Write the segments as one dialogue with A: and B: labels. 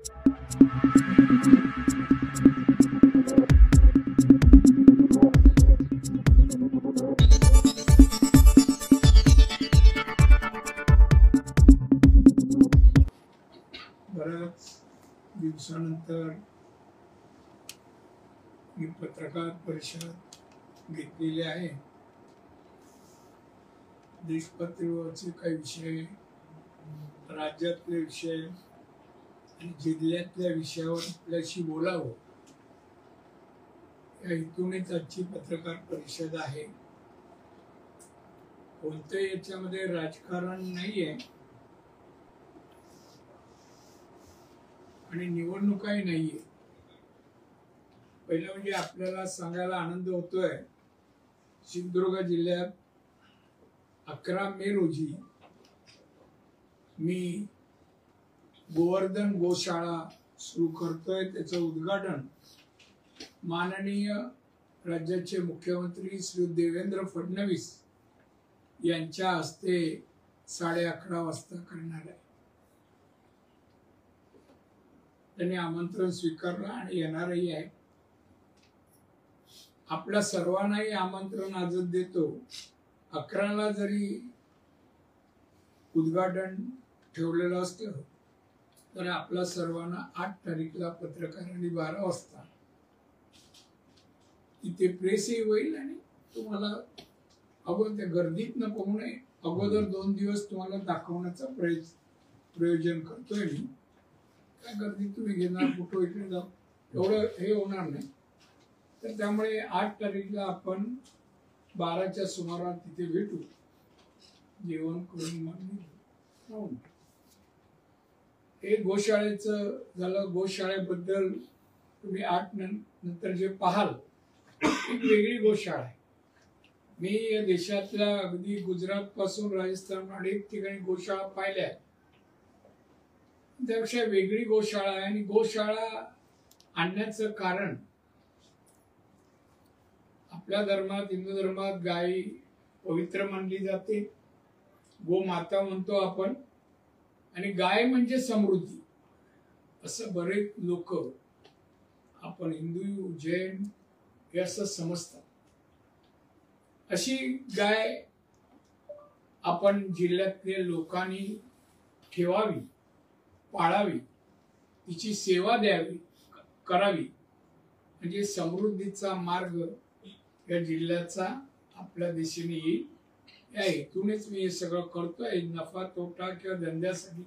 A: बऱ्याच दिवसानंतर मी पत्रकार परिषद घेतलेली आहे. देशपातळीवरचे काही विषय, राज्यातले विषय आणि जिल्ह्यातल्या विषयावर आपल्याशी बोलावं या हेतूनेच आजची पत्रकार परिषद आहे. कोणत्याही याच्यामध्ये राजकारण नाहीये आणि निवडणुकाही नाहीये. पहिलं म्हणजे आपल्याला सांगायला आनंद होतोय, सिंधुदुर्ग जिल्ह्यात 11 मे रोजी मी गोवर्धन गोशाळा सुरू करतोय. त्याचं उद्घाटन माननीय राज्याचे मुख्यमंत्री श्री देवेंद्र फडणवीस यांच्या हस्ते 11:30 वाजता करणार आहे. त्यांनी आमंत्रण स्वीकारलं आणि येणारही आहे. आपल्या सर्वांनाही आमंत्रण आजच देतो. 11ला जरी उद्घाटन ठेवलेलं असलं तर आपल्या सर्वांना 8 तारीखला पत्रकारांनी 12 वाजता इथे प्रेसही होईल आणि तुम्हाला अगोदर त्या गर्दीत न पाहू नये अगोदर 2 दिवस तुम्हाला दाखवण्याचा प्रयोजन करतोय मी. काय गर्दी तुम्ही घेणार, कुठं इकडे जाऊ, एवढं हे होणार नाही. तर त्यामुळे 8 तारीखला आपण 12च्या सुमारास तिथे भेटू. जेवण करून मग हे गोशाळेचं झालं. गोशाळेबद्दल तुम्ही 8 नंतर जे पाहाल एक वेगळी गोशाळा आहे. मी या देशातल्या अगदी गुजरात पासून राजस्थान अनेक ठिकाणी गोशाळा पाहिल्या, त्यापेक्षा वेगळी गोशाळा आहे. आणि गोशाळा आणण्याचं कारण, आपल्या धर्मात, हिंदू धर्मात गाय पवित्र मानली जाते, गोमाता म्हणतो आपण, आणि गाय म्हणजे समृद्धी असं बरेच लोक, आपण हिंदू जैन हे असं समजतात. अशी गाय आपण जिल्ह्यातल्या लोकांनी ठेवावी, पाळावी, तिची सेवा द्यावी, करावी, म्हणजे समृद्धीचा मार्ग या जिल्ह्याचा आपल्या दिशेने येईल. या हेतूनेच मी हे सगळं करतोय. नफा तोटा किंवा धंद्यासाठी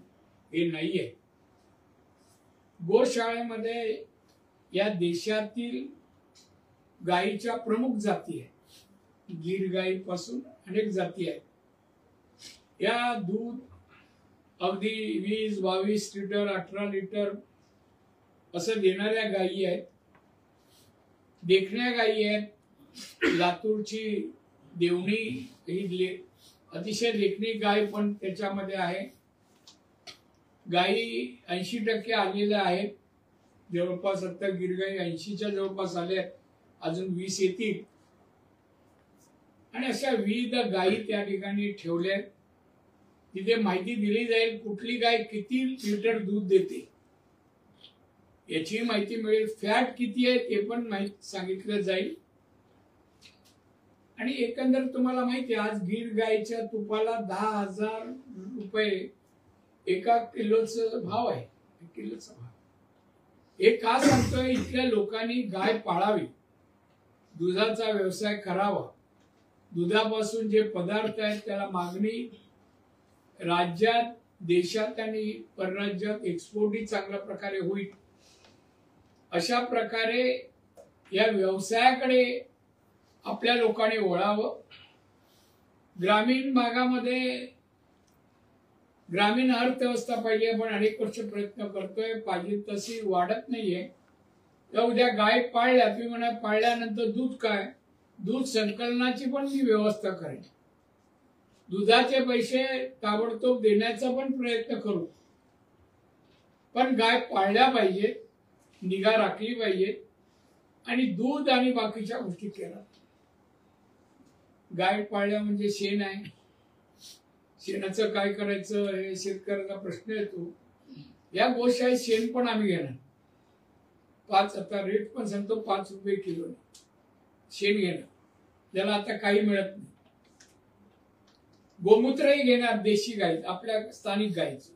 A: हे नाहीये. गोशाळेमध्ये या देशातील गायीच्या प्रमुख जाती आहेत. गीर गायीपासून अनेक जाती आहेत. या दूध अगदी 20-22 लिटर, 18 लिटर असं देणाऱ्या गायी आहेत. देखण्या गायी आहेत. लातूरची देवणी ही अतिशय देखणी गाय पण त्याच्यामध्ये आहे. गायी 80% आलेल्या आहेत. जवळपास आता गिरगाई 80च्या जवळपास आल्या आहेत. अजून 20 येतील. आणि अशा विविध गायी त्या ठिकाणी ठेवल्या. तिथे माहिती दिली जाईल कुठली गाय किती लिटर दूध देते याची माहिती मिळेल. फॅट किती आहे ते पण माहिती सांगितलं जाईल. आणि एकंदर तुम्हाला माहिती आहे, आज गीर गायच्या तुपाला 10,000 रुपये 1 किलोचा भाव आहे. 1 किलोचा भाव. हे का सांगतोय? इथल्या लोकांनी गाय पाळावी, दुधाचा व्यवसाय करावा. दुधापासून जे पदार्थ आहेत त्याला मागणी राज्यात, देशात आणि परराज्यात एक्सपोर्टही चांगल्या प्रकारे होईल. अशा प्रकारे या व्यवसायाकडे आपल्या लोकांनी वळावं. ग्रामीण भागामध्ये ग्रामीण अर्थव्यवस्था पाहिजे. आपण अनेक वर्ष प्रयत्न करतोय, पाहिजे तशी वाढत नाहीये. तर उद्या गाय पाळल्या, तुम्ही म्हणा पाळल्यानंतर दूध काय, दूध संकलनाची पण मी व्यवस्था करेन. दुधाचे पैसे ताबडतोब देण्याचा पण प्रयत्न करू. पण गाय पाळल्या पाहिजे, निगा राखली पाहिजे आणि दूध आणि बाकीच्या गोष्टी केल्या. गाय पाळल्या म्हणजे शेण आहे. शेणाचं काय करायचं हे शेतकऱ्याचा प्रश्न येतो. या गोशाळेत शेण पण आम्ही घेणार 5, आता रेट पण सांगतो 5 रुपये किलो शेण घेणार, ज्याला आता काही मिळत नाही. गोमूत्रही घेणार देशी गाई, आपल्या स्थानिक गाईचं.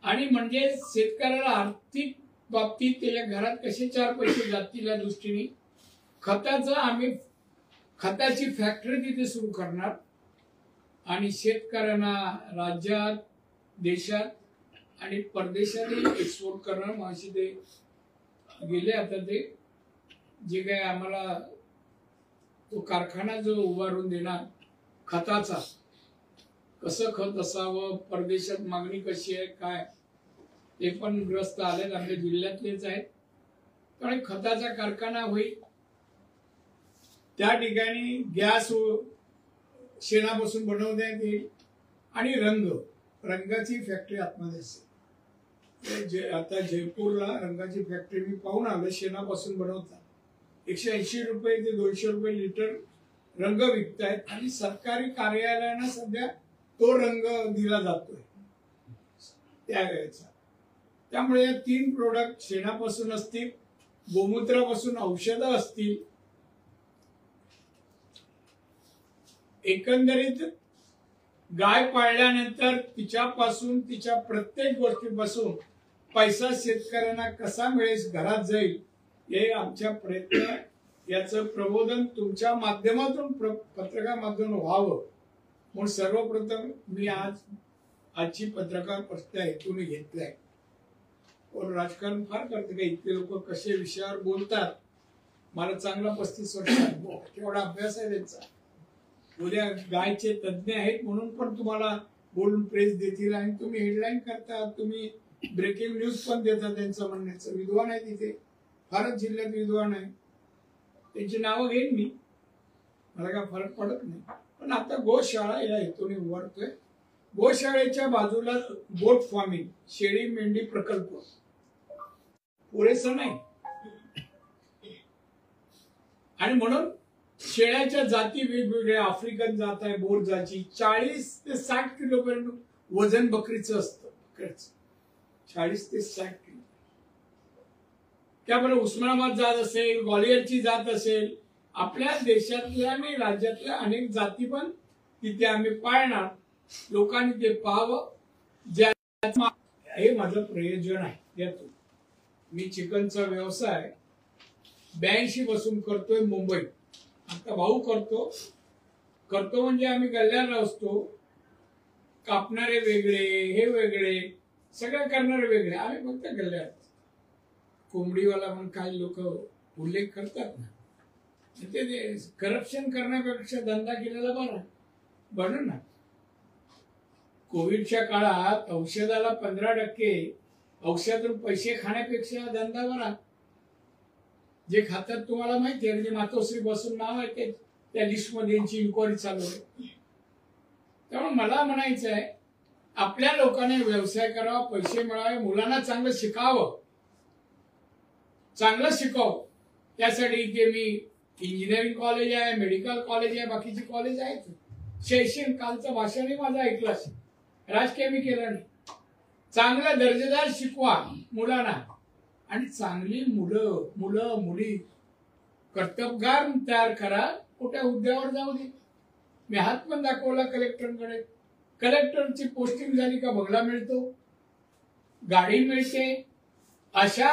A: आणि म्हणजे शेतकऱ्याला आर्थिक बाबतीत त्याच्या घरात कसे 4 पैसे जातील या दृष्टीने आम्ही खताची फॅक्टरी तिथे सुरू करणार आणि शेतकऱ्यांना राज्यात, देशात आणि परदेशातही एक्सपोर्ट करणार. माशी ते गेले, आता ते जे काय आम्हाला तो कारखाना जो उभारून देणार खताचा, कसं खत असावं, परदेशात मागणी कशी आहे काय, ते पण ग्रस्त आलेत, आमच्या जिल्ह्यातलेच आहेत. कारण खताचा कारखाना होईल, त्या ठिकाणी गॅस शेणापासून बनवण्यात येईल आणि रंगाची फॅक्टरी आतमध्ये असेल. आता जयपूरला रंगाची फॅक्टरी मी पाहून आलो, शेणापासून बनवतात. 180 रुपये ते 200 रुपये लिटर रंग विकतायत आणि सरकारी कार्यालयांना सध्या तो रंग दिला जातोय त्या वेळेचा. त्यामुळे या 3 प्रोडक्ट शेणापासून असतील, गोमूत्रापासून औषधं असतील. एकंदरीत गाय पाळल्यानंतर तिच्यापासून, तिच्या प्रत्येक गोष्टीपासून पैसा शेतकऱ्यांना कसा मिळेल, घरात जाईल, हे आमच्या प्रयत्न. याचं प्रबोधन तुमच्या माध्यमातून, पत्रकार माध्यमातून व्हावं म्हणून सर्वप्रथम मी आजची पत्रकार परिषद हेतून घेतलाय. पण राजकारण फार करते का, इतके लोक कसे विषयावर बोलतात. मला चांगला 35 वर्ष तेवढा अभ्यास आहे त्यांचा. उद्या गायचे तज्ञ आहेत म्हणून पण तुम्हाला बोलून प्रेस देतील आणि तुम्ही हेडलाईन करता, तुम्ही ब्रेकिंग न्यूज पण देता. त्यांचं म्हणण्याचं विद्वान आहे तिथे, फारच जिल्ह्यात विद्वान आहे, त्यांची नावं घेईन मी, मला काय फरक पडत नाही. पण आता गोशाळा या हेतूने उभारतोय. गोशाळेच्या बाजूला गोट फार्मिंग, शेळी मेंढी प्रकल्प पुरेसा नाही आणि म्हणून शेळ्याच्या जाती वेगवेगळ्या. आफ्रिकन जात आहे बोर जाती, 40 ते 60 किलो पर्यंत वजन बकरीचं असतं. 40 ते 60 किलो. त्यामुळे उस्मानाबाद जात असेल, ग्वालियरची जात असेल, आपल्या देशातल्या आणि राज्यातल्या अनेक जाती पण तिथे आम्ही पाळणार. लोकांनी ते पाहावं. हे माझं प्रयोजन आहे. यातून मी चिकनचा व्यवसाय 82 पासून करतोय मुंबईत. आता भाऊ करतो म्हणजे आम्ही गल्ल्याला असतो. कापणारे वेगळे, हे वेगळे, सगळं करणारे वेगळे, आम्ही फक्त गल्ल्यात. कोंबडीवाला म्हणून काही लोक उल्लेख करतात ना, ते करप्शन करण्यापेक्षा धंदा केलेला बरं ना. कोविडच्या काळात औषधाला 15% औषधातून पैसे खाण्यापेक्षा धंदा बरा. जे खातात तुम्हाला माहिती आहे, म्हणजे मातोश्री बसून नाव आहे ते, त्या लिस्टमध्ये यांची इन्क्वायरी चालू आहे. त्यामुळे मला म्हणायचं आहे, आपल्या लोकांनी व्यवसाय करावा, पैसे मिळावे, मुलांना चांगलं शिकावं. त्यासाठी इथे मी इंजिनिअरिंग कॉलेज आहे, मेडिकल कॉलेज आहे, बाकीची कॉलेज आहेत. शैक्षणिक कालचं भाषणही माझं ऐकलं असेल, राजकीय मी केलं नाही. चांगला दर्जेदार शिकवा मुलांना आणि चांगली मुलं मुली कर्तबगार तयार करा. कुठे हुद्द्यावर जाऊ दे. मी हात पण दाखवला कलेक्टरकडे. कलेक्टरची पोस्टिंग झाली का बंगला मिळतो, गाडी मिळते. अशा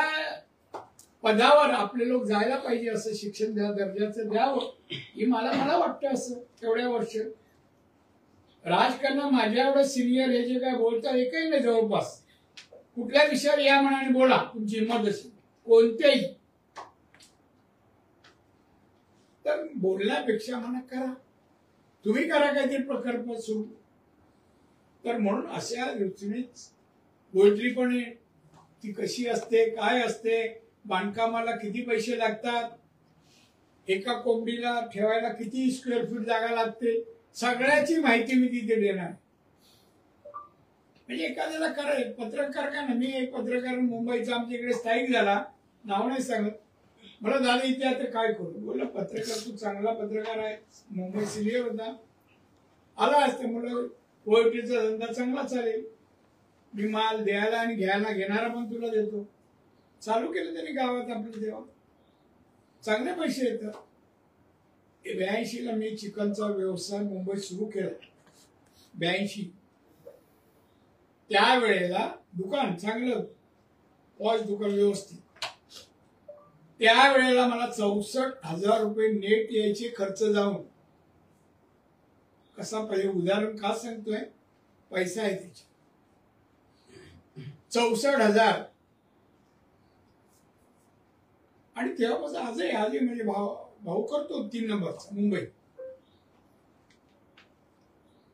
A: पदावर आपले लोक जायला पाहिजे. असं शिक्षण दर्जाचं द्यावं ही मला वाटतं. असं तेवढ्या वर्ष राजकारण माझ्या एवढं सिनियर हे जे काय बोलतात एकही नाही जवळपास. कुठल्या विषयावर या मनाने बोला, तुमची हिंमत असेल कोणत्याही. तर बोलण्यापेक्षा म्हणा करा, तुम्ही करा काहीतरी प्रकल्प सुरू. तर म्हणून अशा दृष्टीनेच पोल्ट्री पण ती कशी असते, काय असते, बांधकामाला किती पैसे लागतात, एका कोंबडीला ठेवायला किती स्क्वेअर फीट जागा लागते, सगळ्याची माहिती मी तिथे देणार. म्हणजे एखाद्याला करायला पत्रकार का ना, मी एक पत्रकार मुंबईचा आमच्या इकडे स्थायिक झाला, नाव नाही सांगत. मला दादा इथे आता काय करू, बोलला पत्रकार तू चांगला पत्रकार आहे, मुंबई सिनियर होता, आला असते. मला पोल्ट्रीचा धंदा चांगला चालेल, मी माल द्यायला आणि घ्यायला घेणारा पण तुला देतो. चालू केलं तरी गावात आपल्या देवा चांगले पैसे येतात. 82 ला मी चिकनचा व्यवसाय मुंबईत सुरू केला. 82 त्यावेळेला दुकान चांगलं पॉश दुकान व्यवस्थित. त्यावेळेला मला 64,000 रुपये नेट यायचे खर्च जाऊन. कसा पहिले उदाहरण का सांगतोय, पैसा आहे त्याची 64,000. आणि तेव्हापासून आजही म्हणजे भाऊ करतो 3 नंबरचा मुंबईत.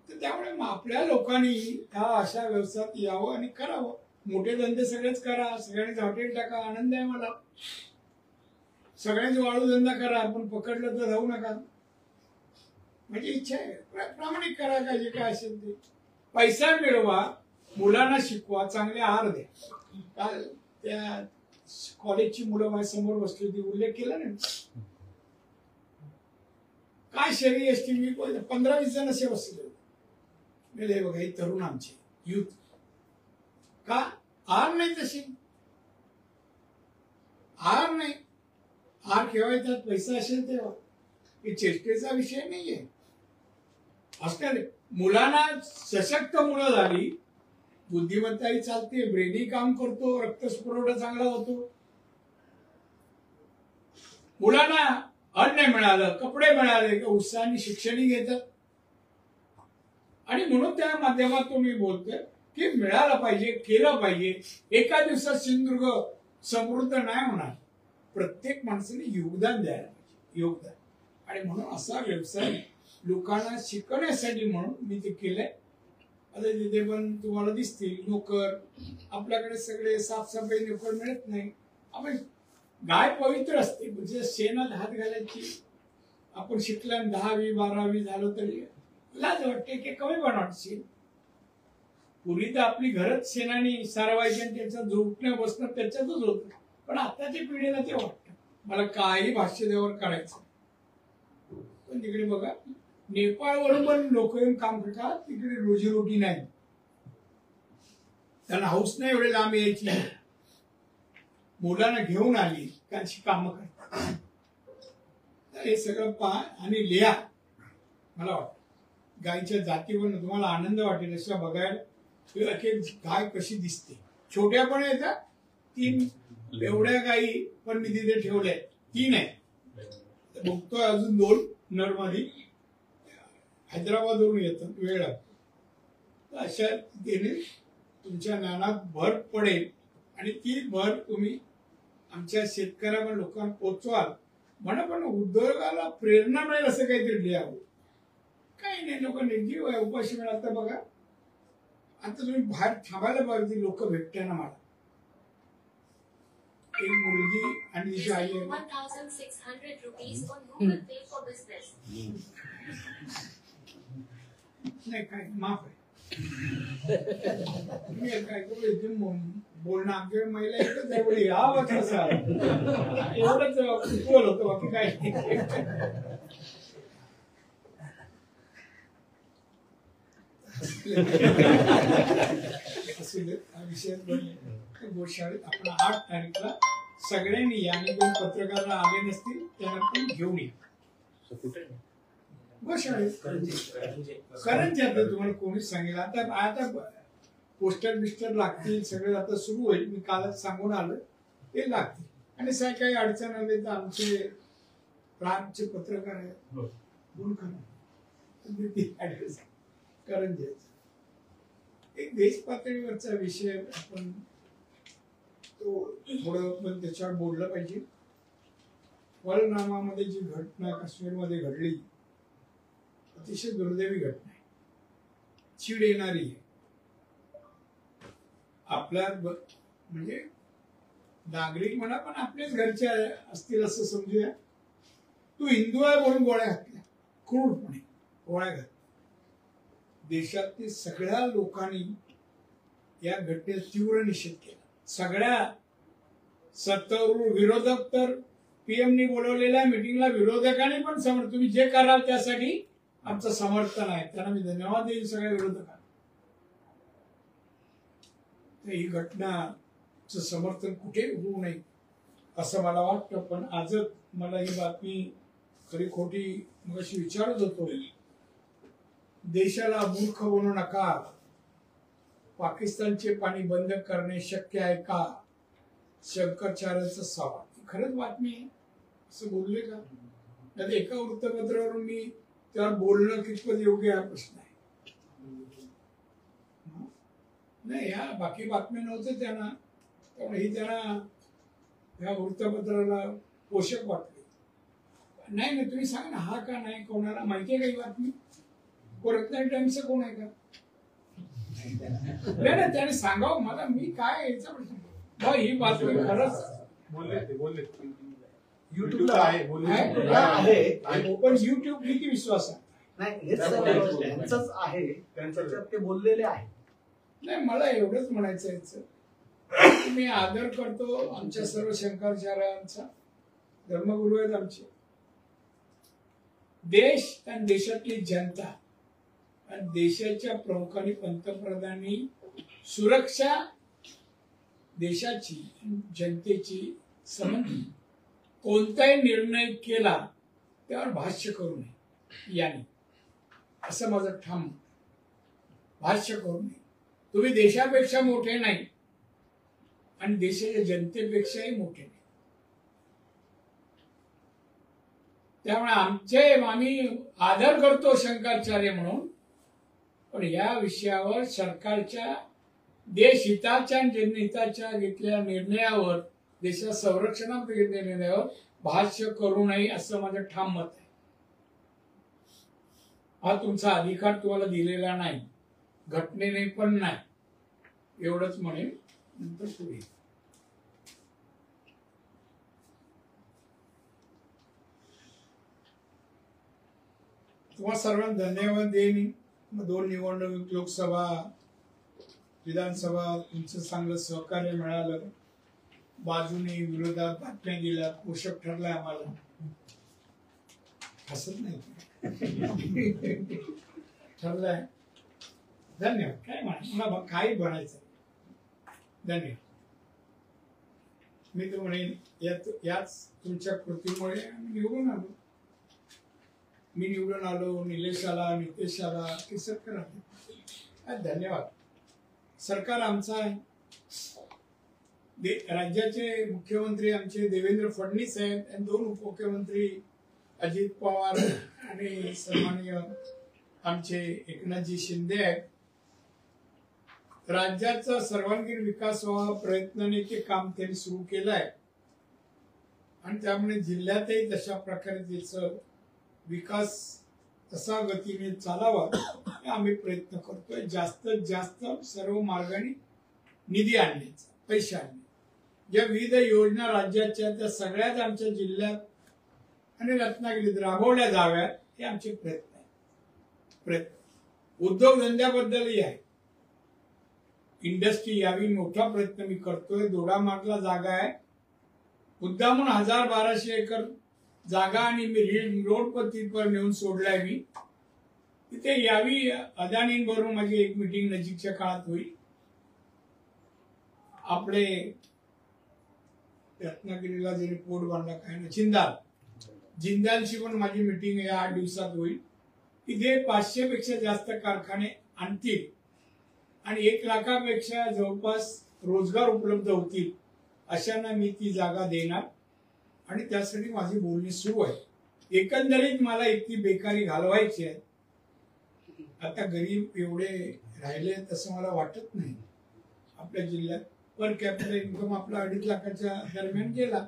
A: तर त्यामुळे आपल्या लोकांनी ह्या अशा व्यवसायात यावं आणि करावं. मोठे धंदे सगळेच करा, सगळ्यांनी हॉटेल टाका, आनंद आहे मला. सगळ्यांनी वाळू धंदा करा, पण पकडलं तर राहू नका. माझी इच्छा आहे, प्रामाणिक करा, काय जे काय असेल ते. पैसा मिळवा, मुलांना शिकवा, चांगले आहार द्या. काल त्या कॉलेजची मुलं माझ्या समोर बसली होती, उल्लेख केला नाही काय शरीर एसटी. मी 15-20 जण असे बसले होते. बघा ही तरुण आमचे युथ का आहार नाही, तशी आहार नाही. आहार केव्हा येतात, पैसा असेल तेव्हा. हे चेष्टेचा विषय नाहीये. असणार मुलांना सशक्त मुलं झाली, बुद्धिमत्ताही चालते, ब्रेनही काम करतो, रक्तपुरवठा चांगला होतो. मुलांना अन्न मिळालं, कपडे मिळाले, उत्साहाने शिक्षणही घेतात. आणि म्हणून त्या माध्यमातून मी बोलतोय की मिळालं पाहिजे, केलं पाहिजे. एका दिवसात सिंधुदुर्ग समृद्ध नाही होणार. प्रत्येक माणसाने योगदान द्यायला पाहिजे, योगदान. आणि म्हणून असा व्यवसाय लोकांना शिकवण्यासाठी म्हणून मी ते केलंय. आता तिथे पण तुम्हाला दिसतील नोकर. आपल्याकडे सगळे साफसफाई नोकर मिळत नाही. आपण गाय पवित्र असते, म्हणजे शेणात हात घालायची. आपण शिकल्या 10वी 12वी झालं तरी लाज वाटते की कमी बनवायची. पूर्वी तर आपली घरच शेणाने सारवायची आणि त्याचं झोपणं बसणं त्याच्यातच होतं. पण आताच्या पिढीला ते वाटतं मला काही भाष्य देवर काढायचं. पण तिकडे बघा नेपाळवरून पण लोक येऊन काम करतात. तिकडे रोजीरोटी नाही, त्यांना हौस नाही एवढे लांब यायची. मुलांना घेऊन आली त्यांची कामं करतात. तर हे सगळं पहा आणि लिहा. मला वाटतं गायच्या जातीवर तुम्हाला आनंद वाटेल अशा बघायला. गाय कशी दिसते, छोट्या पण येतात. 3 एवढ्या गायी पण मी तिथे ठेवल्या, 3 आहे. बघतोय अजून 2 नरमादी हैदराबादवरून येतात, वेळ लागतो. अशा रीतीने तुमच्या ज्ञानात भर पडेल आणि ती भर तुम्ही आमच्या शेतकऱ्या लोकांना पोचवाल. म्हणा पण उद्योगाला प्रेरणा मिळेल असं काहीतरी लिहावं. काही नाही, लोक निर्जीव आहे, उपाशी मिळाल. तर बघा आता तुम्ही बाहेर थांबायला पाहिजे, लोक भेटताना मला एक मुलगी आणि तिची आई आहे.
B: 1600 rupees on Google Pay for business.
A: नाही काय माफ आहे. काय बोलणं आमच्या महिला एकच एवढी हा कसा एवढंच बोल होतं, बाकी काय. गोशाळेत आपण 8 तारीखला सगळ्यांनी आणि 2 पत्रकार आले नसतील त्यांना पण घेऊन या. गोशाळेत करंजी. तुम्हाला कोणीच सांगेल. आता पोस्टर बिस्टर लागतील, सगळे आता सुरू होईल. मी कालच सांगून आलो ते लागतील. आणि काही अडचण आली तर आमचे प्रांतचे पत्रकार आहेत, बोल करंजी. एक देश पातळीवरचा विषय आपण तो थोडं पण त्याच्यावर बोललं पाहिजे. वलनामामध्ये जी घटना काश्मीरमध्ये घडली, अतिशय दुर्दैवी घटना आहे, चीड येणारी आहे. आपल्या म्हणजे नागरिक म्हणा पण आपलेच घरचे असतील असं समजूया. तू हिंदू आहे म्हणून गोळ्या घातल्या, क्रूरपणे गोळ्या घातल्या. देशातील सगळ्या लोकांनी या घटनेचा तीव्र निषेध केला. सगळ्या सत्तारूढ विरोधक तर पीएमनी बोलवलेल्या मीटिंगला विरोधकांनी पण तुम्ही जे कराल त्यासाठी आमचं समर्थन आहे. त्यांना मी धन्यवाद देईन सगळ्या विरोधकांना. तर ही घटनाचं समर्थन कुठे होऊ नये असं मला वाटतं. पण आजच मला ही बातमी खरी खोटी मगाशी विचारत होतो. देशाला मूर्ख बनवू नका, पाकिस्तानचे पाणी बंद करणे शक्य आहे का, शंकराचार्यांचा सवाल. खरंच बातमी आहे असं बोलले का? तर एका वृत्तपत्रावरून मी त्यावर बोलणं कितपत योग्य हा प्रश्न आहे. नाही, ह्या बाकी बातम्या नव्हत्या त्यांना, त्यामुळे ही त्यांना ह्या वृत्तपत्राला पोषक वाटले. नाही नाही, तुम्ही सांगा ना, हा का नाही, कोणाला माहिती आहे का ही बातमी? रत्नागिरी टाइम्सचं कोण आहे का? नाही नाही, त्याने सांगावं मला, मी काय याचा प्रश्न. ही बातमी खरंच
C: बोलले
D: युट्यूबला
C: आहे, बोलले
D: आहे.
A: पण युट्यूब किती विश्वास आहे?
D: नाही, हेच त्यांचंच आहे, त्याच्यात ते बोललेले आहे.
A: नाही, मला एवढंच म्हणायचं आहे याचं. मी आदर करतो आमच्या सर्व शंकराचार्यांचा, धर्मगुरू आहेत आमचे. देश आणि देशातली जनता आणि देशाच्या प्रमुखांनी, पंतप्रधानांनी सुरक्षा देशाची जनतेची संबंधी कोणताही निर्णय केला त्यावर भाष्य करू नये याने, असं माझं ठाम. भाष्य करू नये. तुम्ही देशापेक्षा मोठे नाही आणि देशाच्या जनतेपेक्षाही मोठे नाही. त्यामुळे आम्ही आदर करतो शंकराचार्य म्हणून, पण या विषयावर सरकारच्या देशहिताच्या आणि जनहिताच्या घेतलेल्या निर्णयावर, देशाच्या संरक्षणात घेतलेल्या निर्णयावर भाष्य करू नये असं माझं ठाम मत आहे. हा तुमचा अधिकार तुम्हाला दिलेला नाही, घटनेने पण नाही, एवढंच म्हणेन. नंतर पुढे तुम्हा सर्वांना धन्यवाद देईन. 2 निवडणूक, लोकसभा, विधानसभा, तुमचं चांगलं सहकार्य मिळालं. बाजूने विरोधात बातम्या दिल्या, पोषक ठरलाय आम्हाला. हसत नाही ठरलाय. धन्यवाद. काय मला काही बनायचं. धन्यवाद. मी तर म्हणेन याच तुमच्या कृतीमुळे आम्ही निवडून आलो. मी निवडून आलो, निलेश आला, नितेश आला, की सरकार आले. धन्यवाद. सरकार आमचा आहे. राज्याचे मुख्यमंत्री आमचे देवेंद्र फडणवीस आहेत आणि 2 उपमुख्यमंत्री अजित पवार आणि सन्माननीय आमचे एकनाथजी शिंदे आहेत. राज्याचा सर्वांगीण विकास व्हावा प्रयत्नाने ते काम त्यांनी सुरू केलं आहे आणि त्यामुळे जिल्ह्यातही तशा प्रकारे त्याचं विकास तसा गतीने चालावा आम्ही प्रयत्न करतोय. जास्तीत जास्त सर्व मार्गाने निधी आणण्याचा, पैसे आणणे. ज्या विविध योजना राज्याच्या त्या सगळ्याच आमच्या जिल्ह्यात आणि रत्नागिरीत राबवल्या जाव्यात हे आमचे प्रयत्न आहे. उद्योगधंद्याबद्दलही आहे. इंडस्ट्री यावी मोठा प्रयत्न मी करतोय. दोडामार्गला जागा आहे, मुद्दामून 1000-1200 एकर जागा आणि मी रोड पद्धतीवर नेऊन सोडलाय. मी तिथे यावी. अदानींबरोबर माझी एक मीटिंग नजीकच्या काळात होईल. आपले रत्नागिरीला जे पोर्ट बांधला काय ना, जिंदालशी पण माझी मीटिंग या 8 दिवसात होईल. तिथे 500 पेक्षा जास्त कारखाने आणतील आणि 1 लाखापेक्षा जवळपास रोजगार उपलब्ध होतील अशांना मी ती जागा देणार आणि त्यासाठी माझी बोलणी सुरू आहे. एकंदरीत मला इतकी बेकारी घालवायची आहे. आता गरीब एवढे राहिले तसं मला वाटत नाही. आपल्या जिल्ह्यात पर कॅपिटल इन्कम आपला 2.5 लाखाच्या दरम्यान गेला.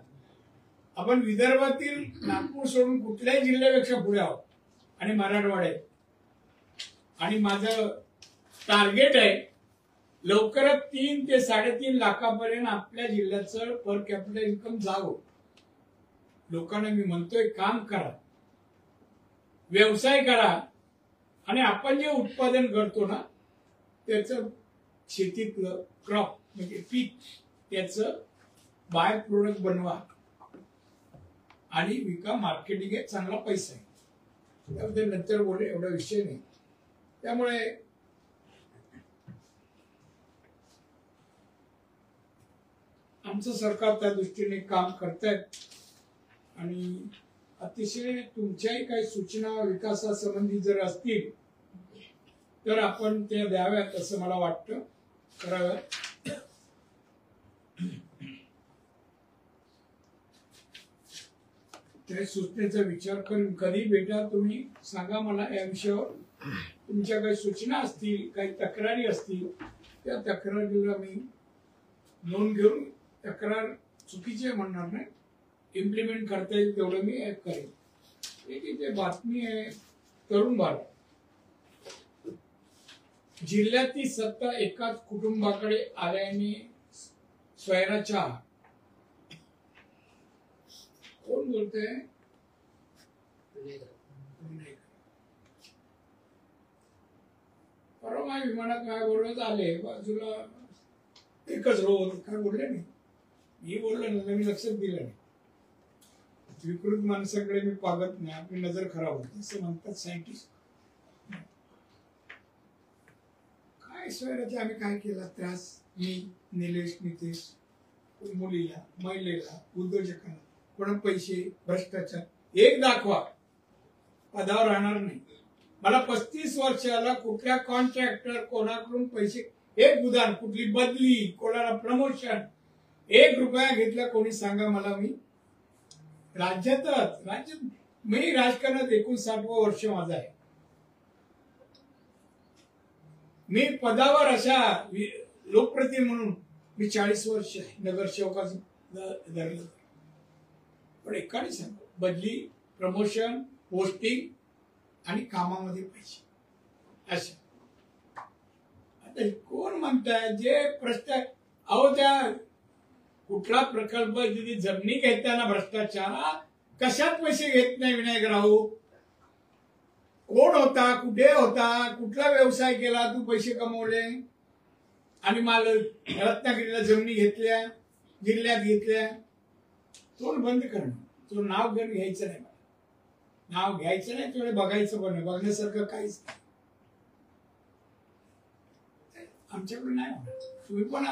A: आपण विदर्भातील नागपूर सोडून कुठल्याही जिल्ह्यापेक्षा पुढे आहोत आणि मराठवाड्यात. आणि माझं टार्गेट आहे लवकरात 3 ते 3.5 लाखापर्यंत आपल्या जिल्ह्याचं पर कॅपिटल इन्कम जावं. लोकांना मी म्हणतोय काम करा, व्यवसाय करा आणि आपण जे उत्पादन करतो ना त्याचं शेतीतलं क्रॉप म्हणजे पीक त्याचं बाय प्रोडक्ट बनवा आणि विका. मार्केटिंग आहे, चांगला पैसा आहे. त्याबद्दल नंतर बोले, एवढा विषय नाही. त्यामुळे आमचं सरकार त्या दृष्टीने काम करतायत आणि अतिशय तुमच्याही काही सूचना विकासासंबंधी जर असतील तर आपण त्या द्याव्यात असं मला वाटतं, कराव्यात. त्या सूचनेचा विचार करून कधी भेटा तुम्ही सांगा मला या विषयावर. तुमच्या काही सूचना असतील, काही तक्रारी असतील, त्या तक्रारीला मी नोंद घेऊन, तक्रार चुकीची आहे म्हणणार नाही, इम्प्लिमेंट करता येईल तेवढं मी करेन. एक इथे बातमी आहे, तरुण भारत. जिल्ह्यातील सत्ता एकाच कुटुंबाकडे आल्याने सोयरा चहा. कोण बोलतंय? परवा माझ्या विमानात काय बोलत आले, बाजूला एकच रो होत, काय बोलले नाही. मी बोललो ना, मी लक्षात दिलं नाही. विकृत माणसाकडे मी पागत नाही, आपली नजर खराब होते असं म्हणतात सायंटिस्ट. काय सोयराचे आम्ही काय केला त्रास? मी, निलेश, नितेश, मुलीला, महिलेला, उद्योजकांना, कोणा पैसे, भ्रष्टाचार एक दाखवा, पदावर राहणार नाही. मला 35 वर्षाला कुठल्या कॉन्ट्रॅक्टर कोणाकडून पैसे, एक उदाहरण, कुठली बदली, कोणाला प्रमोशन, 1 रुपया घेतला कोणी सांगा मला. मी राज्यात मी राजकारणात 59वं वर्ष माझं आहे. मी पदावर अशा लोकप्रतिनिधी म्हणून मी 40 वर्ष आहे नगरसेवकाचं धरलं. पण एकाने सांगतो, बदली, प्रमोशन, पोस्टिंग आणि कामामध्ये पैसे असे. आता कोण म्हणताय जे प्रश्न, अहो त्या कुठला प्रकल्प जिथे जमिनी घेताना भ्रष्टाचार, कशात पैसे घेत नाही विनायक राहू? कोण होता, कुठे होता, कुठला व्यवसाय केला, तू पैसे कमवले आणि मला रत्नागिरीला जमिनी घेतल्या, जिल्ह्यात घेतल्या. तोंड बंद करणं, तो नाव घ्यायचं नाही, नाव घ्यायचं नाही, तेवढे बघायचं पण नाही, बघण्यासारखं काहीच नाही. आमच्याकडे नाही होणार. तुम्ही पण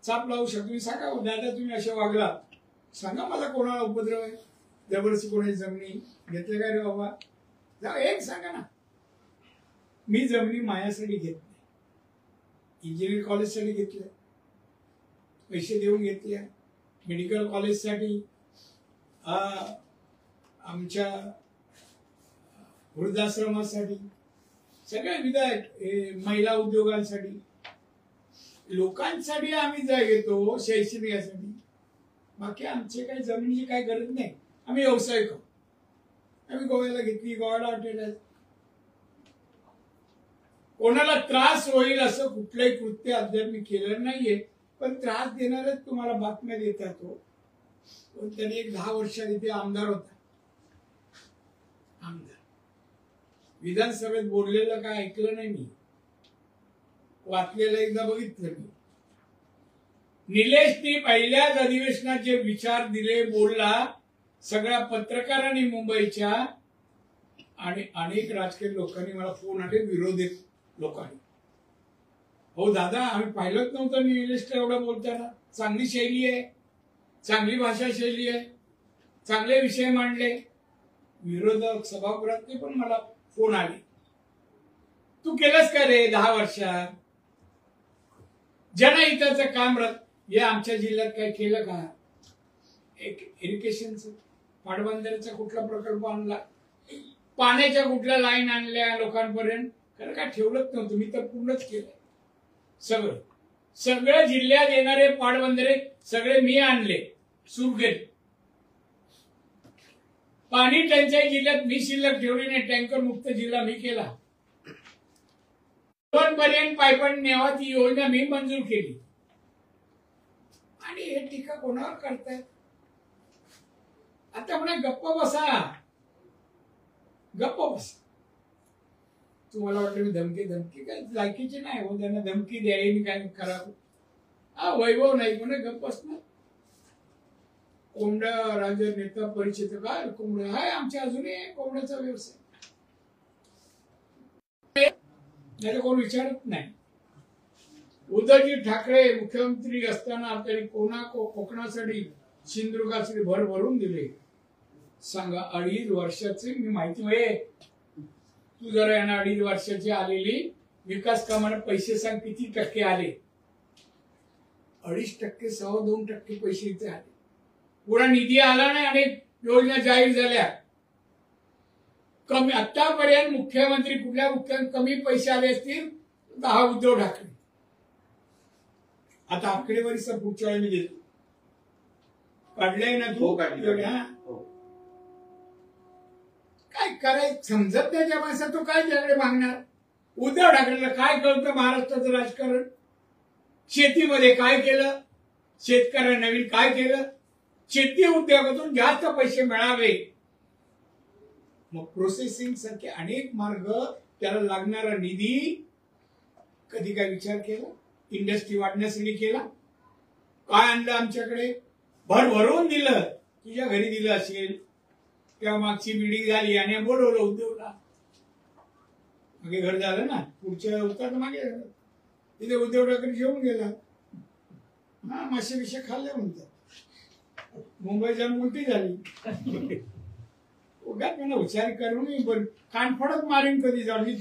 A: चाप लावू शकतो. तुम्ही सांगा दादा तुम्ही असे वागला, सांगा मला कोणाला उपद्रव आहे, जबरदस्ती कोणाची जमिनी घेतले काय रे बाबा, जा एक सांगा ना. मी जमिनी माझ्यासाठी घेत नाही, इंजिनिअरिंग कॉलेजसाठी घेतल्या, पैसे देऊन घेतल्या, मेडिकल कॉलेजसाठी, आमच्या वृद्धाश्रमासाठी, सगळ्या विधायक महिला उद्योगांसाठी, लोकांसाठी आम्ही जाय घेतो शैक्षणिकासाठी. बाकी आमचे काही जमिनीची काही गरज नाही, आम्ही व्यवसाय करू. आम्ही गोव्याला घेतली, गोव्याला हॉटेल. कोणाला त्रास होईल असं कुठलंही कृत्य अद्याप मी केलं नाहीये, पण त्रास देणारच तुम्हाला बातम्या देतात. तो पण त्याने एक 10 वर्षात इथे आमदार होता. आमदार विधानसभेत बोललेलं काय ऐकलं नाही मी, वाचलेलं एकदा बघितलं मी. निलेशनी पहिल्याच अधिवेशनात जे विचार दिले, बोलला, सगळ्या पत्रकारांनी मुंबईच्या आणि अनेक राजकीय लोकांनी मला फोन आले, विरोधी लोकांनी. हो दादा आम्ही पाहिलंच नव्हतं निलेशला एवढं बोलताना. चांगली शैली आहे, चांगली भाषा शैली आहे, चांगले विषय मांडले. विरोधक सभागृहातले पण मला फोन आले, तू केलंस का रे 10 वर्षात जनहिताचं काम? हे आमच्या जिल्ह्यात काय केलं का? एक इरिगेशनचं, पाटबंधाऱ्याचा कुठला प्रकल्प आणला, पाण्याच्या कुठल्या लाईन आणल्या लोकांपर्यंत? कारण काय ठेवलंच नव्हतं, मी तर पूर्णच केलंय. सगळ्या जिल्ह्यात येणारे पाटबंधारे सगळे मी आणले, सुरू केले. पाणी टंचाई जिल्ह्यात मी शिल्लक ठेवली नाही, टँकर मुक्त जिल्हा मी केला. पर्यंत पाईपलाईन न्यावा ती योजना मी मंजूर केली. आणि हे टीका कोणावर करतायत? आता म्हणा गप्प बसा, गप्प बसा. तुम्हाला वाटतं मी धमकी काय लायकीची नाही हो, त्यांना धमकी द्यायला काय करा. हा वैभव नाही कोणी गप्प असणार. कोंबड्या राजा नेता परिचित काय कोंबड्या हाय आमच्या अजूनही कोंबड्याचा व्यवसाय नाही, कोण विचारत नाही. उद्धवजी ठाकरे मुख्यमंत्री असताना त्यांनी कोकणासाठी सिंधुदुर्गासाठी भर भरून दिले. सांगा 2.5 वर्षाचे मी माहिती तू जरा यांना 2.5 वर्षाची आलेली विकास कामाला पैसे सांग किती टक्के आले. 2.5%, 2.25% पैसे इथे आले. पुरा निधी आला नाही. अनेक योजना जाहीर झाल्या. कमी आतापर्यंत मुख्यमंत्री कमी पैसे आले असतील 10 उद्धव ठाकरे. आता आकडेवारी सर पुढच्या वेळी मी देतो. काढलंय ना तू? काय करायचं समजत नाही त्या माणसाला. तो काय त्याकडे मागणार? उद्धव ठाकरेला काय कळतं महाराष्ट्राचं राजकारण? शेतीमध्ये काय केलं? शेतकऱ्यांना नवीन काय केलं? शेती उद्योगातून जास्त पैसे मिळावे, मग प्रोसेसिंग सारखे अनेक मार्ग, त्याला लागणारा निधी कधी काय विचार केला? इंडस्ट्री वाढण्यासाठी केला? काय आणलं आमच्याकडे? भरभरून दिलं. तुझ्या घरी दिलं असेल तेव्हा मागची मिटिंग झाली आणि बोलवलं उद्योगला. मागे घर झालं ना, पुढच्या होता मागे तिथे उद्धव ठाकरे जेवून गेला. हा मासे विषय खाल्ले म्हणतात. मुंबई जाऊन उलटी झाली. उगाच मला हुशारी करून पण कानफडत मारीन कधी जाऊन. मी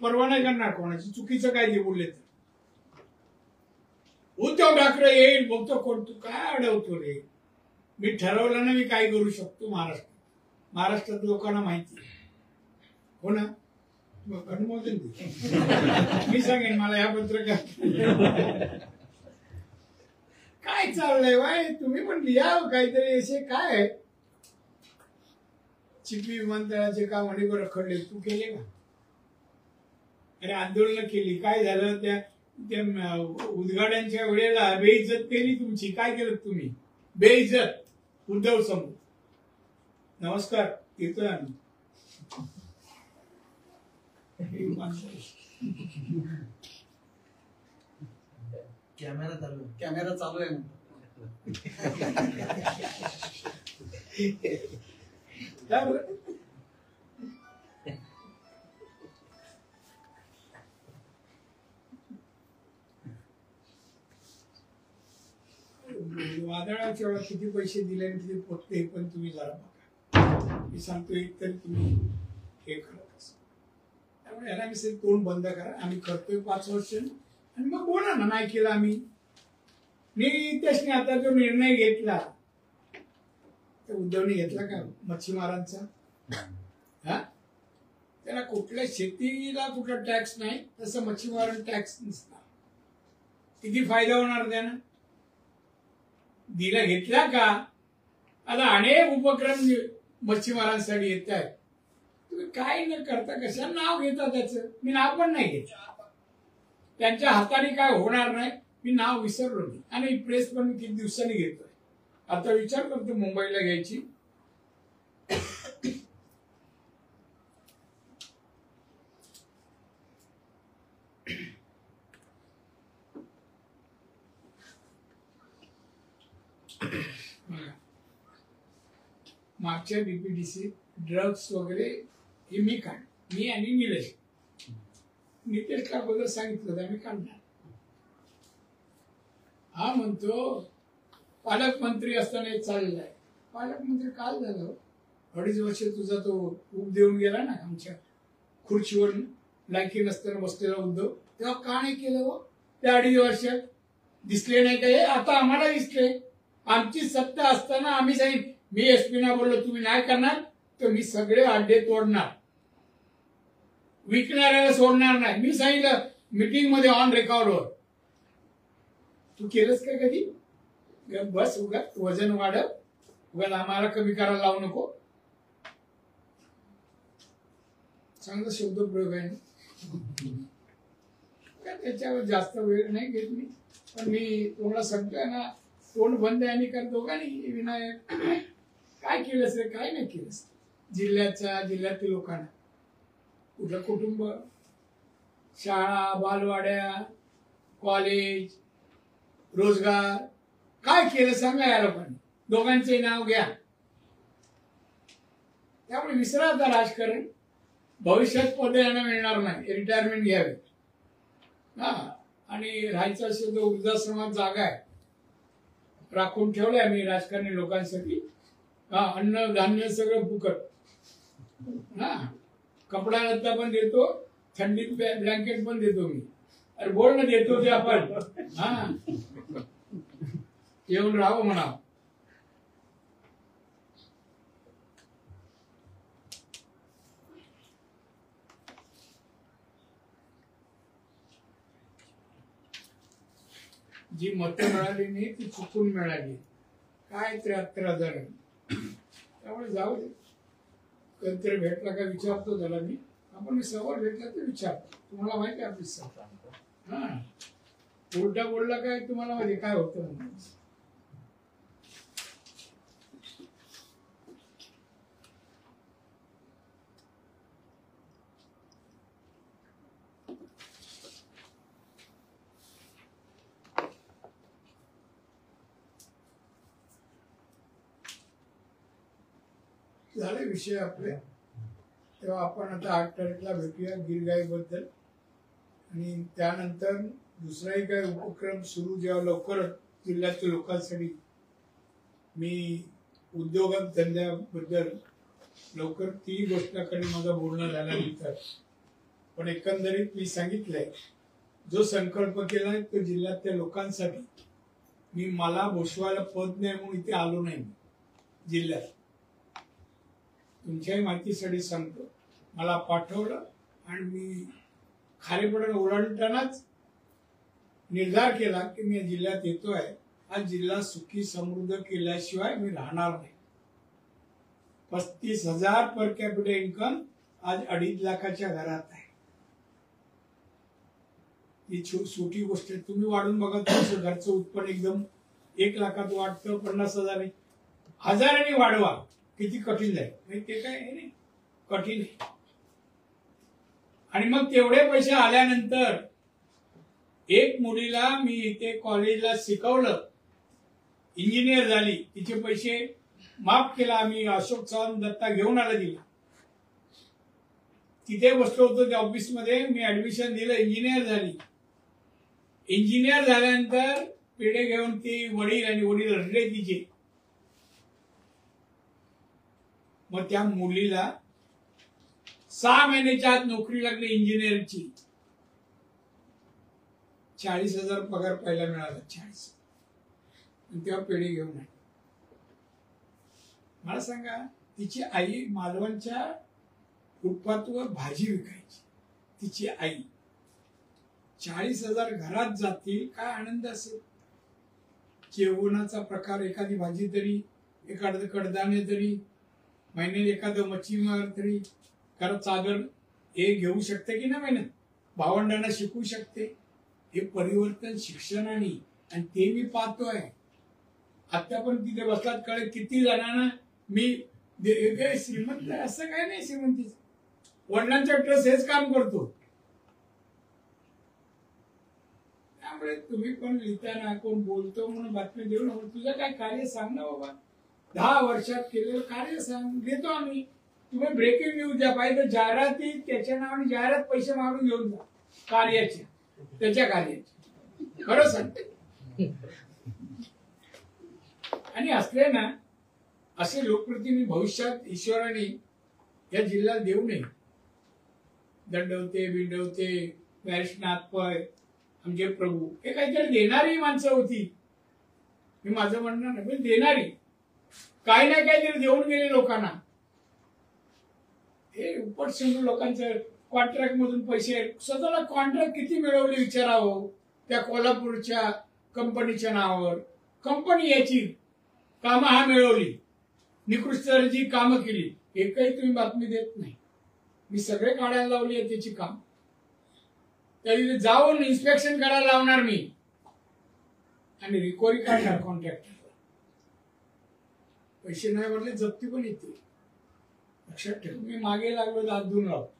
A: परवा नाही करणार कोणाची. चुकीचं काय जे बोलले तर. उद्धव ठाकरे येईल बघतो कोण. तू काय अडवतो रे? मी ठरवलं ना मी काय करू शकतो. महाराष्ट्रात लोकांना माहिती हो ना. अनुमोदन दे. मी सांगेन मला या पत्रकार काय चाललंय वाय. तुम्ही पण लिहा काहीतरी असे. काय चिपी विमानतळाचे काम अनेक रखडले, तू केले का? अरे आंदोलन केली. काय झालं? त्या उद्घाटनच्या वेळेला बेइज्जत केली तुमची. काय केलं तुम्ही? बेइज्जत. उद्धव समोर नमस्कार येतोय आम्ही.
D: कॅमेरा चालू आहे.
A: वादळाच्या वेळा किती पैसे दिले आणि किती पोचले पण तुम्ही जरा बघा. मी सांगतो एक तरी तुम्ही हे करत असा. त्यामुळे याला मी तोंड बंद करा. आम्ही करतोय 5 वर्ष आणि मग बोला ना नाही केलं आम्ही. मी त्याने आता जो निर्णय घेतला तर उद्धवने घेतला का मच्छीमारांचा? हा त्याला कुठल्या शेतीला कुठला टॅक्स नाही, तसं मच्छीमारांना टॅक्स नसणार. किती फायदा होणार त्यानं? दिला घेतला का? आता अनेक उपक्रम मच्छीमारांसाठी येत आहेत. तुम्ही काय न करता कशा नाव घेता त्याचं? मी नाव पण नाही घेत. त्यांच्या हाताने काय होणार नाही. मी नाव विसरलो नाही. आणि प्रेस पण मी किती दिवसांनी घेतोय. आता विचार करतो मुंबईला घ्यायची. मागच्या बीपीडीसी ड्रग्स वगैरे हे मी आणि नितेश अगोदर सांगितलं होतं आम्ही काढणार. हा म्हणतो पालकमंत्री असताना चाललाय. पालकमंत्री काल झालं. 2.5 वर्ष तुझा तो ऊब देऊन गेला ना आमच्या खुर्चीवर लायकी नसताना बसलेला उद्धव. तेव्हा का नाही केलं हो? त्या 2.5 वर्षात दिसले नाही काय? आता आम्हाला दिसले. आमची सत्ता असताना आम्ही सांगितलं. मी एसपी ना बोललो तुम्ही नाही करणार तर मी सगळे अड्डे तोडणार, विकणाऱ्याला सोडणार नाही. मी सांगितलं मीटिंग मध्ये ऑन रेकॉर्डवर. तू केलंस का कधी? बस उगा वजन वाढव, उगा आम्हाला कमी करायला लावू नको. चांगला शब्द प्रयोग आहे. त्याच्यावर जास्त वेळ नाही घेत मी. पण मी तुम्हाला सांगतोय ना तोंड बंद आणि कर दोघांनी. विनायक काय केलंस रे? काय नाही केलंस? जिल्ह्यातील लोकांना कुठलं कुटुंब, शाळा, बालवाड्या, कॉलेज, रोजगार काय केलं सांगा या लोकांनी. दोघांचे नाव घ्या. त्यामुळे विसरा आता राजकारण. भविष्यात पद यांना मिळणार नाही. रिटायरमेंट घ्यावे. हा आणि राहायचं असेल तर वृद्धाश्रमात जागा आहे, राखून ठेवलंय आम्ही राजकारणी लोकांसाठी. हा, अन्न धान्य सगळं फुकट. हा, कपडा लत्ता पण देतो, थंडीत ब्लँकेट पण देतो मी. अरे बोल ना, देतो ते आपण. हा, येऊन राहावं म्हणा. जी मतं मिळाली नाही ती चुकून मिळाली. काय 73,000. त्यामुळे जाऊ दे. कधीतरी भेटला का विचारतो त्याला मी. आपण समोर भेटला तर विचारतो, तुम्हाला माहिती आहे आपली सत्ता. हा, उलटा बोलला काय तुम्हाला माहिती काय होतं म्हणून. झाले विषय आपले. तेव्हा आपण आता 8 तारखेला भेटूया गिरगाईबद्दल. आणि त्यानंतर दुसराही काही उपक्रम सुरू जेव्हा लवकर जिल्ह्यातील लोकांसाठी मी उद्योगात धंद्याबद्दल लवकर ती गोष्टाकडे माझं बोलणं झाल्यानंतर. पण एकंदरीत मी सांगितलंय, जो संकल्प केलाय तो जिल्ह्यातल्या लोकांसाठी. मला बोसवायला पद नाही म्हणून इथे आलो नाही जिल्ह्यात. तुमच्याही माहितीसाठी सांगतो, मला पाठवलं आणि मी खारेपडून ओलांडतानाच निर्धार केला की मी जिल्ह्यात येतोय. हा जिल्हा सुखी समृद्ध केल्याशिवाय मी राहणार नाही. 35,000 पर कॅपिटल इन्कम आज 2.5 लाखाच्या घरात आहे. ही छोटी गोष्ट आहे. तुम्ही वाढून बघा, तुमचं घरचं उत्पन्न एकदम 1 लाखात वाढतं, 50,000 हजारांनी वाढवा, किती कठीण आहे ते. काय आहे नाही कठीण आहे. आणि मग तेवढे पैसे आल्यानंतर एक मुलीला मी इथे कॉलेजला शिकवलं, इंजिनियर झाली, तिचे पैसे माफ केला आम्ही. अशोक चव्हाण दत्ता घेऊन आला तिला. तिथे बसलो होतो त्या ऑफिसमध्ये, मी ऍडमिशन दिलं, इंजिनियर झाली. इंजिनियर झाल्यानंतर पेढे घेऊन ती वडील आणि वडील रडले तिचे. मग त्या मुलीला 6 महिन्याच्या आत नोकरी लागली इंजिनिअरची. 40,000 पगार पहिला मिळाला. 40. आणि तेव्हा पेढे घेऊन आली. मला सांगा, तिची आई मालवणच्या फुटपाथवर भाजी विकायची. तिची आई. 40,000 घरात जातील, काय आनंद असेल. जेवणाचा प्रकार, एखादी भाजी तरी, एखादं कडधान्य तरी, महिन्यात एखादं मच्छीमार तरी घरात चादर हे घेऊ शकते की नाही महिन्यात. भावंडांना शिकवू शकते. हे परिवर्तन शिक्षणाने, आणि ते मी पाहतोय. आता पण तिथे बसलात कळे किती जणांना मी श्रीमंत असं काय नाही. श्रीमंतीच वडिलांच्या ट्रस्ट हेच काम करतो. त्यामुळे तुम्ही पण लिहिताना कोण बोलतो म्हणून बातमी देऊ नको. तुझं काय कार्य सांग ना बाबा. 10 वर्षात केलेलं कार्य सांग, देतो आम्ही. तुम्ही ब्रेकिंग न्यूज द्या, पाहिजे जाहिराती त्याच्या नावाने जाहिरात पैसे मागून घेऊन जा कार्याच्या, त्याच्या कार्याच्या. खरं सांगते. आणि असले ना असे लोकप्रतिनिधी भविष्यात ईश्वराने या जिल्ह्यात देऊ नये. दंडवते बिंडवते वैष्णनाथ पय आमचे प्रभू हे काहीतरी देणारी माणसं होती. मी माझं म्हणणं नाही, पण देणारी काही ना काहीतरी देऊन गेले लोकांना. हे उपटसिंधू लोकांचं कॉन्ट्रॅक्ट मधून पैसे, स्वतःला कॉन्ट्रॅक्ट किती मिळवले विचारावं. त्या कोल्हापूरच्या कंपनीच्या नावावर कंपनी याची कामं हा मिळवली, निकृष्ट दर्जाची कामं केली. एकही तुम्ही बातमी देत नाही. मी सगळे काढायला लावली आहे त्याची काम. त्या जाऊन इन्स्पेक्शन करायला लावणार मी आणि रिकव्हरी काढणार कॉन्ट्रॅक्टर. पैसे नाही भरले जप्ती पण येते. लक्षात ठेव. मी मागे लागलो तर हात धुवून लावतो.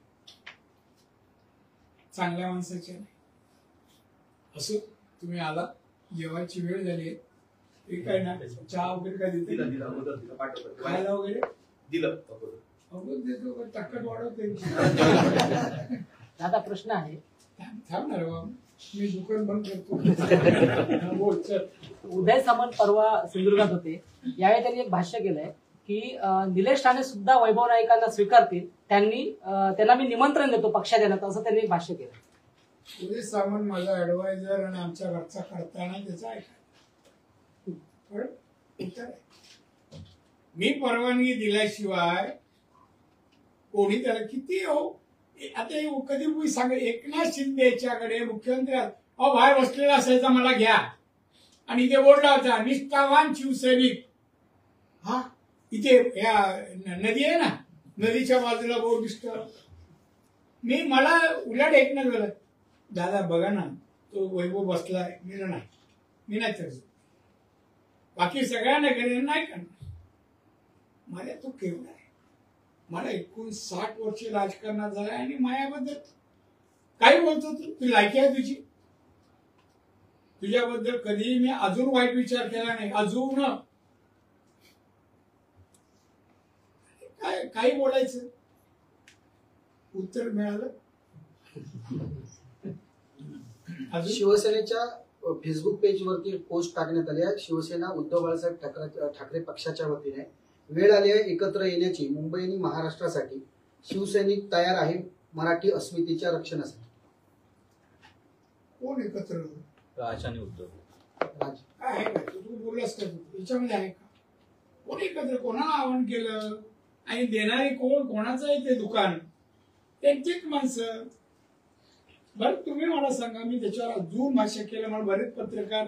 A: चांगल्या माणसाच्या नाही. असं तुम्ही आला, जेवायची वेळ झाली. काय ना चहा वगैरे काय देते, खायला वगैरे
C: दिलं
A: देतो. ताकद वाढवते.
E: दादा प्रश्न आहे.
A: थांबणार बाबा. मी दुकान बंद करतो. बोल चल.
C: उदय सामंत परवा सिंधुदुर्गात होते. यावेळी त्यांनी एक भाष्य केलंय की निलेश राणे सुद्धा वैभव नाईकांना स्वीकारतील, त्यांना मी निमंत्रण देतो पक्षात येण्याचं, असं त्यांनी एक भाष्य केलं.
A: उदय सामंत माझा ऍडवायझर आणि आमच्या घरचा करताना त्याचा ऐका. मी परवानगी दिल्याशिवाय कोणी त्याला किती हो आता कधी मी सांग एकनाथ शिंदेच्याकडे मुख्यमंत्री बाहेर बसलेला असायचा मला घ्या आणि इथे बोलला होता निष्ठावान शिवसैनिक. हा इथे या नदी आहे ना, नदीच्या बाजूला बोर्ड दिसतो. मी मला उलट एकनाथ झालं दादा बघा ना तो वैभव बसलाय. मी नाही तर बाकी सगळ्यांना गेले नाही करणार. माझ्या तो केवढा आहे. मला 60 वर्ष राजकारणात झालं आणि मायाबद्दल काय बोलतो तू लायकी आहे तुझी. तुझ्याबद्दल कधीही मी अजून वाईट विचार केला नाही. अजून काय काही बोलायचं उत्तर मिळालं.
E: शिवसेनेच्या फेसबुक पेजवरती पोस्ट टाकण्यात आली आहे. शिवसेना उद्धव बाळासाहेब ठाकरे पक्षाच्या वतीने वेळ आली आहे एकत्र येण्याची. मुंबई आणि महाराष्ट्रासाठी शिवसैनिक तयार आहे मराठी अस्मितेच्या रक्षणासाठी.
A: कोण एकत्र
F: राज आणि उद्धव
E: राज
A: काय आहे का तू बोललास का याच्यामध्ये आहे का कोण एकत्र कोणाला आव्हान केलं आणि देणारी कोण कोणाचं आहे ते दुकान त्यांचीच माणसं. बरं तुम्ही मला सांगा मी त्याच्यावर अजून भाष्य केलं. मला बरेच पत्रकार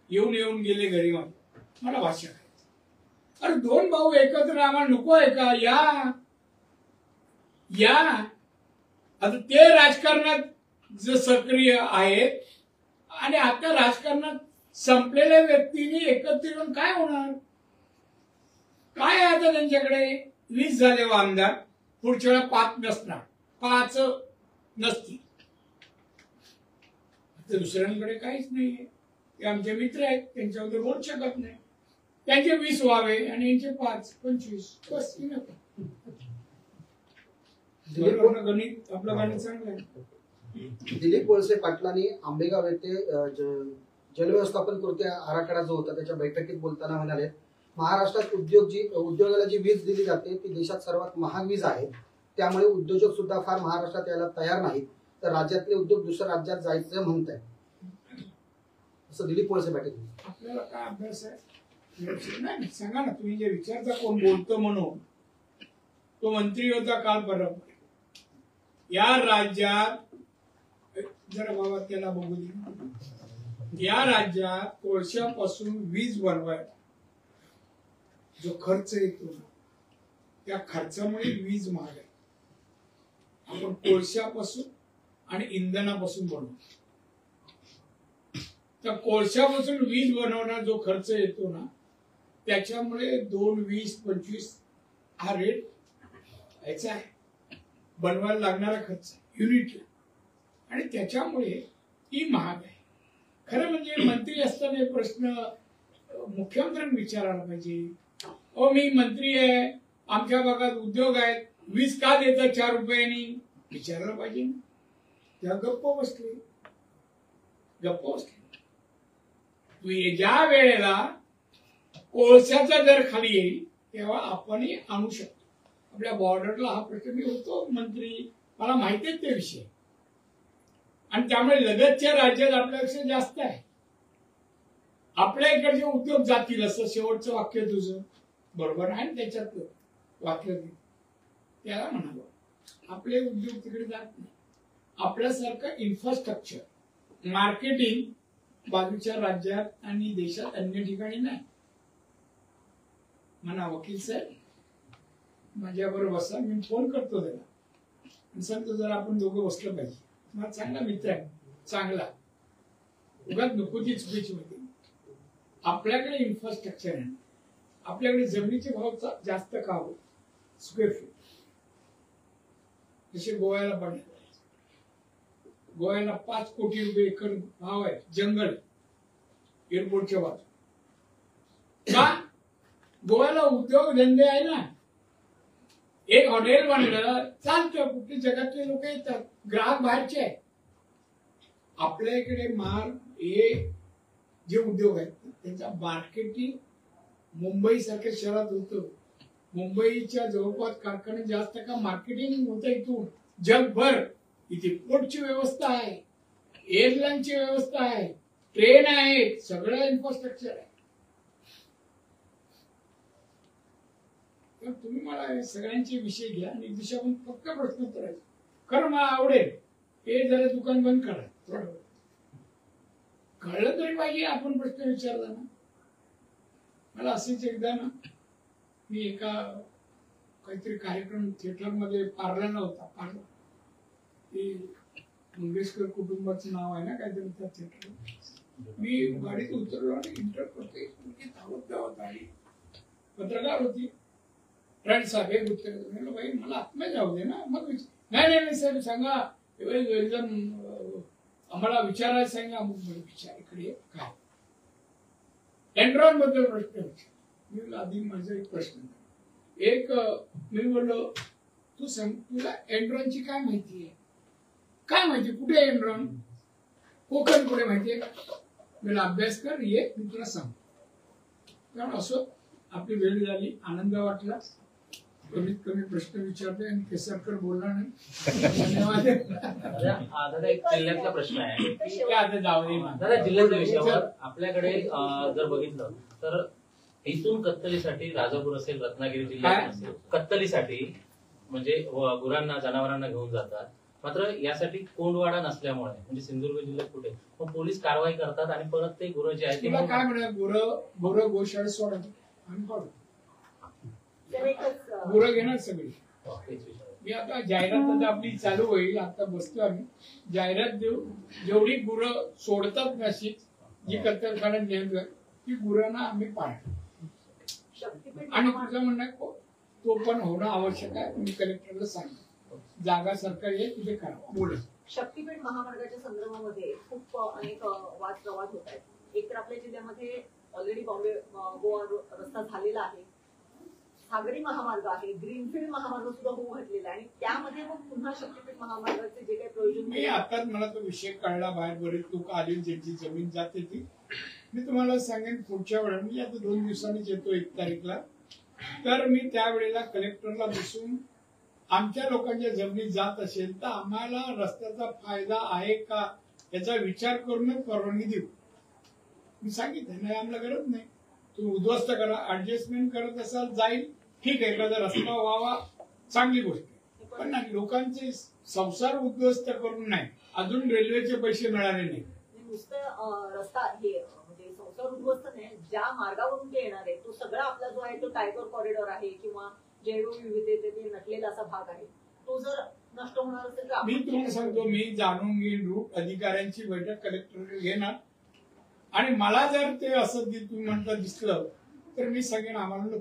A: येऊन गेले घरी मला भाष्य करायचं. अरे 2 भाऊ एकत्र आम्हाला नको आहे का. या आता ते राजकारणात जे सक्रिय आहेत आणि आता राजकारणात संपलेल्या व्यक्तींनी एकत्र येऊन काय होणार. काय आहे आता त्यांच्याकडे 20 झाले आमदार. पुढच्या वेळेला 5 नसणार. 5 नसतील. दुसऱ्यांकडे काहीच नाहीये. ते आमचे मित्र आहेत त्यांच्याबद्दल बोलू शकत नाही. त्यांचे 20 व्हावे आणि यांचे 5 25 बस. गणित आपलं गणित चांगलं आहे.
E: दिलीप वळसे पाटलांनी आंबेगाव येथे जलव्यवस्थापन कृती आराखडा जो होता त्याच्या बैठकीत बोलताना म्हणाले महाराष्ट्रात उद्योगाला जी वीज दिली जाते ती देशात सर्वात महाग वीज आहे. त्यामुळे उद्योजक सुद्धा फार महाराष्ट्रात यायला तयार नाहीत. तर राज्यातले उद्योग दुसऱ्या राज्यात जायचं म्हणत आहे असं दिलीप वळसे पाटील.
A: आपल्याला काय अभ्यास आहे नाही सांगा ना. तुम्ही जे विचारता कोण बोलतो म्हणून तो मंत्री होता काल परवा. या राज्यात जरा बाबा त्याला बघू दे. या राज्यात कोळशापासून वीज बनवायला जो खर्च येतो त्या खर्चामुळे वीज महाग आहे. आपण कोळशापासून आणि इंधनापासून बनवतो. तर कोळशापासून वीज बनवण्याचा जो खर्च येतो ना त्याच्यामुळे 2, 20, 25 हा रेट याचा आहे. बनवायला लागणारा खर्च युनिटला आणि त्याच्यामुळे ती महाग आहे. खरं म्हणजे मंत्री असताना प्रश्न मुख्यमंत्र्यांनी विचारायला पाहिजे. मी मंत्री आहे आमच्या भागात उद्योग आहेत वीज का देतात 4 रुपयांनी विचारायला पाहिजे. त्या गप्प बसले. ज्या वेळेला कोळशाचा दर खाली येईल तेव्हा आपणही आणू शकतो. आपल्या बॉर्डरला हा प्रश्न मी होतो मंत्री मला माहिती आहे ते विषय आणि त्यामुळे लगतच्या राज्यात आपल्यापेक्षा जास्त आहे. आपल्या इकडचे उद्योग जातील असं शेवटचं वाक्य तुझं बरोबर आहे. त्याच्यात वाक्य त्याला म्हणावं आपले उद्योग तिकडे जात नाही. आपल्यासारखं इन्फ्रास्ट्रक्चर मार्केटिंग बाजूच्या राज्यात आणि देशात अन्य ठिकाणी नाही. म्हणा वकील साहेब माझ्याबरोबर बसा. मी फोन करतो त्याला आणि सांगतो जरा आपण दोघं बसलं पाहिजे. माझा चांगला मित्र आहे चांगला उगाच नको ती चुकीची होती. आपल्याकडे इन्फ्रास्ट्रक्चर आहे. आपल्याकडे जमिनीचे भाव जास्त का हो स्क्वेअर फीट जसे गोव्याला पडले. गोव्याला 5 कोटी रुपये एकर भाव आहे. जंगल एअरपोर्टच्या बाजू का गोव्याला उद्योग धंदे आहे ना. एक हॉटेल बनलं चालतं. कुठे जगातले लोक येतात ग्राहक बाहेरचे आहे. आपल्या इकडे माल हे जे उद्योग आहेत त्यांचा मार्केटिंग मुंबई सारख्या शहरात होतं. मुंबईच्या जवळपास कारखाने जास्त का मार्केटिंग होतं इथून जगभर. इथे पोर्टची व्यवस्था आहे, एअरलाईनची व्यवस्था आहे, ट्रेन आहे, सगळं इन्फ्रास्ट्रक्चर आहे. तर तुम्ही मला हे सगळ्यांचे विषय घ्या आणि दिशावून फक्त प्रश्न उत्तरायचे. खरं मला आवडेल हे जरा दुकान बंद करा थोडं वेळ. कळलं तरी पाहिजे आपण प्रश्न विचारला ना. मला असेच एकदा ना मी एका काहीतरी कार्यक्रम थिएटरमध्ये पार्लरला होता. पार्लर ते मंगेशकर कुटुंबाचं नाव आहे ना काहीतरी त्या थिएटर. मी गाडीत उतरलो आणि इंटर करते धावत धावत आली. पत्रकार होती. फ्रेंड साहेब एक उत्तर म्हणलं बाई मला आत्म्या जाऊ दे ना. मग नाही साहेब सांगा एकदम आम्हाला विचारायला सांगा. मग विचार इकडे काय एनरॉन बद्दल प्रश्न विचार. मी आधी माझा एक प्रश्न एक मी बोललो तू सांग तुला एनरॉनची काय माहिती आहे. काय माहिती कुठे एनरॉन कोकण कुठे माहितीये का. मला अभ्यास कर ये मी तुला सांगतो. कारण असं आपली वेळ झाली. आनंद वाटला. कमीत कमी प्रश्न विचारले आणि केसरकर बोलला नाही. धन्यवाद.
F: दादा एक जिल्ह्यातला प्रश्न आहे
A: ठीक आहे, आता जाऊ दे ना.
F: दादा जिल्ह्याच्या विषयावर आपल्याकडे जर बघितलं तर इथून कत्तलीसाठी राजापूर असेल रत्नागिरी जिल्ह्यात असेल कत्तलीसाठी म्हणजे गुरांना जनावरांना घेऊन जातात. मात्र यासाठी कोंडवाडा नसल्यामुळे म्हणजे सिंधुदुर्ग जिल्ह्यात कुठे मग पोलीस कारवाई करतात आणि परत ते गुरं जे आहेत
A: तुला काय म्हणा गुरं गोशाळा सोडा आणि पाडू. गुरं घेणार सगळी. मी आता जाहिरात आता आपली चालू होईल. आता बसतो आम्ही जाहिरात देऊ. जेवढी गुरं सोडतात नाशिक जी कत्तलखान्यात नेमकं ती गुरांना आम्ही पाळतो. आणि तुझं म्हणणं तो पण होणं आवश्यक आहे. मी कलेक्टरला सांगतो जागा सरकारी आहे तिथे करा. बोला.
G: शक्तीपीठ महामार्गाच्या संदर्भामध्ये खूप अनेक वाद प्रवाद होत आहेत. एक तर आपल्या जिल्ह्यामध्ये ऑलरेडी बॉम्बे गोवा रस्ता झालेला आहे. सागरी महामार्ग आहे. ग्रीनफील्ड महामार्ग सुद्धा होऊ घातलेला आहे आणि त्यामध्ये मग पुन्हा शक्तीपीठ महामार्गाचे जे काही प्रयोजन
A: मी आताच मला तो विषय कळला. बाहेर बरेच लोक आले ज्यांची जमीन जाते ती. मी तुम्हाला सांगेन पुढच्या वेळेला मी आता 2 दिवसांनीच येतो 1 तारीखला. तर मी त्यावेळेला कलेक्टरला बसून आमच्या लोकांच्या जमिनी जात असेल तर आम्हाला रस्त्याचा फायदा आहे का याचा विचार करूनच परवानगी देऊ. मी सांगितलं नाही आम्हाला गरज नाही. तुम्ही उद्ध्वस्त करा ऍडजस्टमेंट करत असाल जाईल ठीक आहे. एखादा रस्ता व्हावा चांगली गोष्ट आहे. पण लोकांचे संसार उद्ध्वस्त करून नाही. अजून रेल्वेचे पैसे मिळाले नाही.
G: नुसतं रस्ता हे म्हणजे संसार उद्ध्वस्त नाही. ज्या मार्गावरून ते येणार आहे तो सगळा आपला जो आहे तो टायगर कॉरिडॉर आहे किंवा जैवविविधतेचे नटलेला असा भाग आहे. तो जर नष्ट होणार असेल तर
A: मी तुम्हाला सांगतो मी जाणून घेईन. रूट अधिकाऱ्यांची बैठक कलेक्टर घेणार आणि मला जर ते असं तुम्ही म्हणता दिसलं तर मी सांगेन आम्हाला